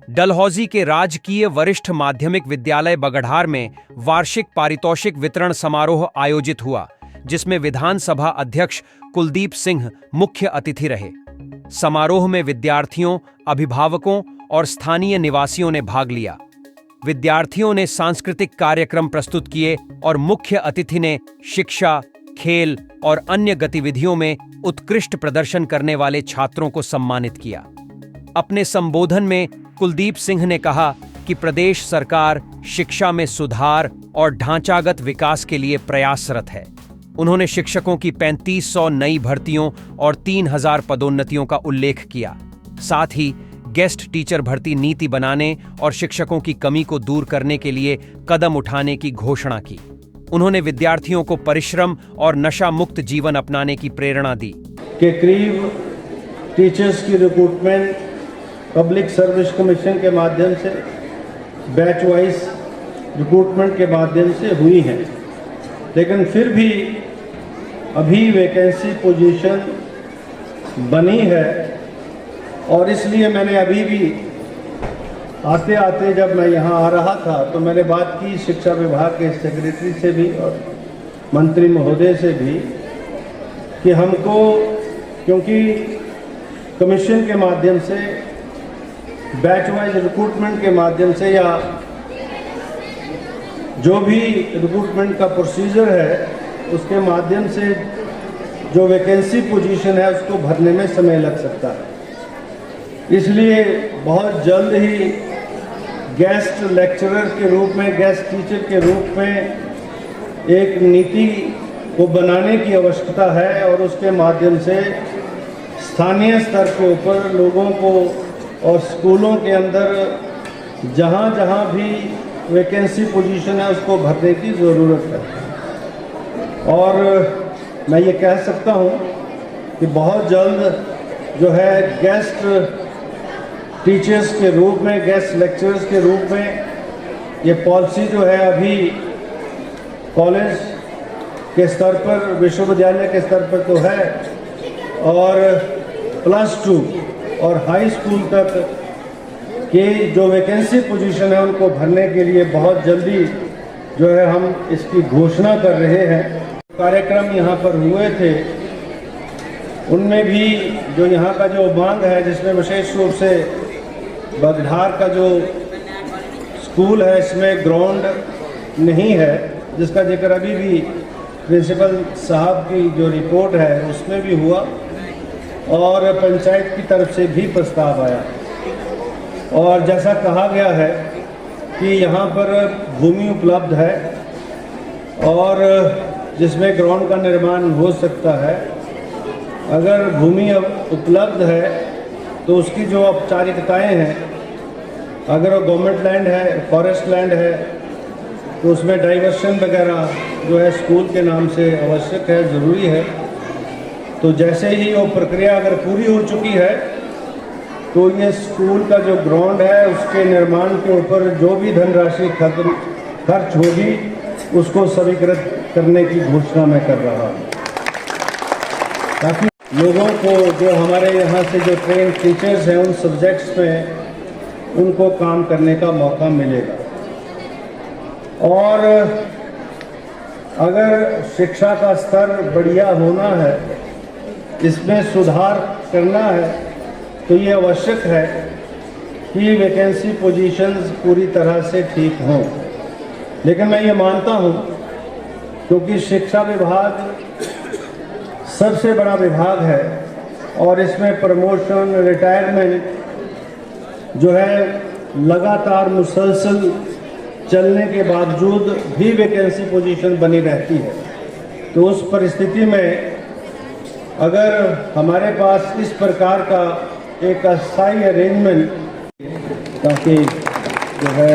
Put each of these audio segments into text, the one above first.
डलहौजी के राजकीय वरिष्ठ माध्यमिक विद्यालय बगढ़ार में वार्षिक पारितोषिक वितरण समारोह आयोजित हुआ, जिसमें विधानसभा अध्यक्ष कुलदीप सिंह मुख्य अतिथि रहे। समारोह में विद्यार्थियों, अभिभावकों और स्थानीय निवासियों ने भाग लिया। विद्यार्थियों ने सांस्कृतिक कार्यक्रम प्रस्तुत किए और मुख्य अतिथि ने शिक्षा, खेल और अन्य गतिविधियों में उत्कृष्ट प्रदर्शन करने वाले छात्रों को सम्मानित किया। अपने संबोधन में कुलदीप सिंह ने कहा कि प्रदेश सरकार शिक्षा में सुधार और ढांचागत विकास के लिए प्रयासरत है। उन्होंने शिक्षकों की 3500 नई भर्तियों और 3000 पदोन्नतियों का उल्लेख किया। साथ ही गेस्ट टीचर भर्ती नीति बनाने और शिक्षकों की कमी को दूर करने के लिए कदम उठाने की घोषणा की। उन्होंने विद्यार्थियों को परिश्रम और नशा मुक्त जीवन अपनाने की प्रेरणा दी। के करीब टीचर्स की रिक्रूटमेंट पब्लिक सर्विस कमीशन के माध्यम से, बैच वाइज रिक्रूटमेंट के माध्यम से हुई है, लेकिन फिर भी अभी वैकेंसी पोजीशन बनी है। और इसलिए मैंने अभी भी आते आते जब मैं यहाँ आ रहा था तो मैंने बात की शिक्षा विभाग के सेक्रेटरी से भी और मंत्री महोदय से भी कि हमको, क्योंकि कमीशन के माध्यम से, बैच वाइज रिक्रूटमेंट के माध्यम से या जो भी रिक्रूटमेंट का प्रोसीजर है उसके माध्यम से जो वैकेंसी पोजीशन है उसको भरने में समय लग सकता है। इसलिए बहुत जल्द ही गेस्ट लेक्चरर के रूप में, गेस्ट टीचर के रूप में एक नीति को बनाने की आवश्यकता है और उसके माध्यम से स्थानीय स्तर के ऊपर लोगों को और स्कूलों के अंदर जहाँ जहाँ भी वैकेंसी पोजीशन है उसको भरने की ज़रूरत है। और मैं ये कह सकता हूँ कि बहुत जल्द जो है गेस्ट टीचर्स के रूप में, गेस्ट लेक्चरर्स के रूप में ये पॉलिसी जो है अभी कॉलेज के स्तर पर, विश्वविद्यालय के स्तर पर तो है, और +2 और हाई स्कूल तक के जो वैकेंसी पोजीशन है उनको भरने के लिए बहुत जल्दी जो है हम इसकी घोषणा कर रहे हैं। कार्यक्रम यहाँ पर हुए थे उनमें भी जो यहाँ का जो मांग है, जिसमें विशेष रूप से बगढ़ार का जो स्कूल है इसमें ग्राउंड नहीं है, जिसका जिक्र अभी भी प्रिंसिपल साहब की जो रिपोर्ट है उसमें भी हुआ और पंचायत की तरफ से भी प्रस्ताव आया। और जैसा कहा गया है कि यहाँ पर भूमि उपलब्ध है और जिसमें ग्राउंड का निर्माण हो सकता है। अगर भूमि उपलब्ध है तो उसकी जो औपचारिकताएं हैं, अगर वो गवर्नमेंट लैंड है, फॉरेस्ट लैंड है, तो उसमें डाइवर्शन वगैरह जो है स्कूल के नाम से आवश्यक है, ज़रूरी है। तो जैसे ही वो प्रक्रिया अगर पूरी हो चुकी है तो ये स्कूल का जो ग्राउंड है उसके निर्माण के ऊपर जो भी धनराशि खर्च होगी उसको स्वीकृत करने की घोषणा मैं कर रहा हूँ, ताकि लोगों को, जो हमारे यहाँ से जो ट्रेन टीचर्स हैं उन सब्जेक्ट्स में उनको काम करने का मौका मिलेगा। और अगर शिक्षा का स्तर बढ़िया होना है, इसमें सुधार करना है, तो ये आवश्यक है कि वैकेंसी पोजीशंस पूरी तरह से ठीक हों। लेकिन मैं ये मानता हूँ क्योंकि शिक्षा विभाग सबसे बड़ा विभाग है और इसमें प्रमोशन, रिटायरमेंट जो है लगातार मुसलसल चलने के बावजूद भी वैकेंसी पोजीशन बनी रहती है। तो उस परिस्थिति में अगर हमारे पास इस प्रकार का एक अस्थायी अरेंजमेंट, ताकि जो है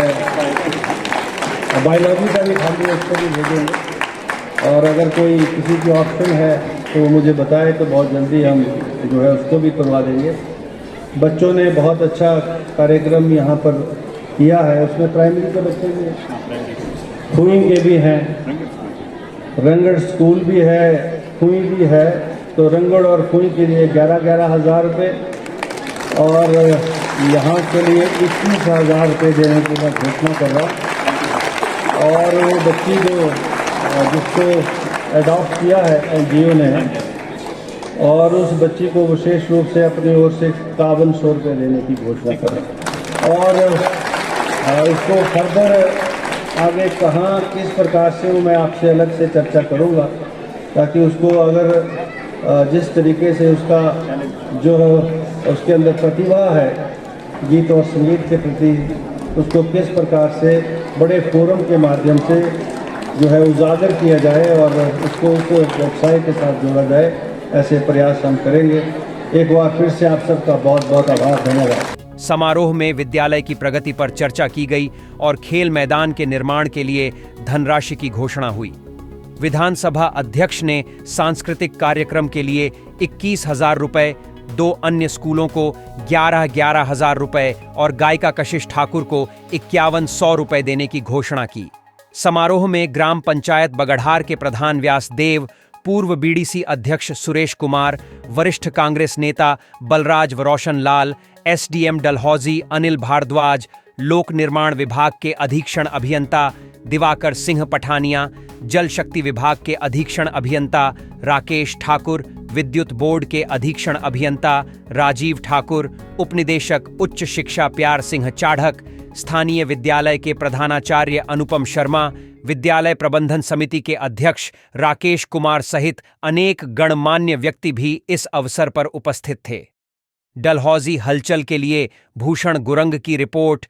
बायोलॉजी का भी खाली उसको भी भेजेंगे, और अगर कोई किसी की ऑप्शन है तो वो मुझे बताए तो बहुत जल्दी हम जो है उसको भी करवा देंगे। बच्चों ने बहुत अच्छा कार्यक्रम यहाँ पर किया है, उसमें प्राइमरी के बच्चे भी हैं, खुई के भी हैं, रंगड़ स्कूल भी है, खुई भी है। तो रंगड़ और खुई के लिए 11,000 रुपये और यहाँ के लिए 21,000 रुपये देने की मैं घोषणा कर रहा हूँ। और वो बच्ची जिसको अडॉप्ट किया है एनजीओ ने, और उस बच्ची को विशेष रूप से अपनी ओर से 5100 रुपये देने की घोषणा कर रहा हूँ। और इसको फर्दर आगे कहाँ किस प्रकार से वो मैं आपसे अलग से चर्चा करूँगा, ताकि उसको अगर जिस तरीके से उसका जो उसके अंदर प्रतिभा है गीत और संगीत के प्रति, उसको किस प्रकार से बड़े फोरम के माध्यम से जो है उजागर किया जाए और उसको व्यवसाय के साथ जोड़ा जाए, ऐसे प्रयास हम करेंगे। एक बार फिर से आप सबका बहुत बहुत आभार, धन्यवाद। समारोह में विद्यालय की प्रगति पर चर्चा की गई और खेल मैदान के निर्माण के लिए धनराशि की घोषणा हुई। विधानसभा अध्यक्ष ने सांस्कृतिक कार्यक्रम के लिए 21,000 रुपए, 2 अन्य स्कूलों को 11,000 रुपए और गायिका कशिश ठाकुर को 5100 रुपए देने की घोषणा की। समारोह में ग्राम पंचायत बगढ़ार के प्रधान व्यासदेव, पूर्व बीडीसी अध्यक्ष सुरेश कुमार, वरिष्ठ कांग्रेस नेता बलराज व रोशन लाल, एसडीएम डलहौजी अनिल भारद्वाज, लोक निर्माण विभाग के अधीक्षण अभियंता दिवाकर सिंह पठानिया, जल शक्ति विभाग के अधीक्षण अभियंता राकेश ठाकुर, विद्युत बोर्ड के अधीक्षण अभियंता राजीव ठाकुर, उपनिदेशक उच्च शिक्षा प्यार सिंह चाढ़क, स्थानीय विद्यालय के प्रधानाचार्य अनुपम शर्मा, विद्यालय प्रबंधन समिति के अध्यक्ष राकेश कुमार सहित अनेक गणमान्य व्यक्ति भी इस अवसर पर उपस्थित थे। डलहौजी हलचल के लिए भूषण गुरंग की रिपोर्ट।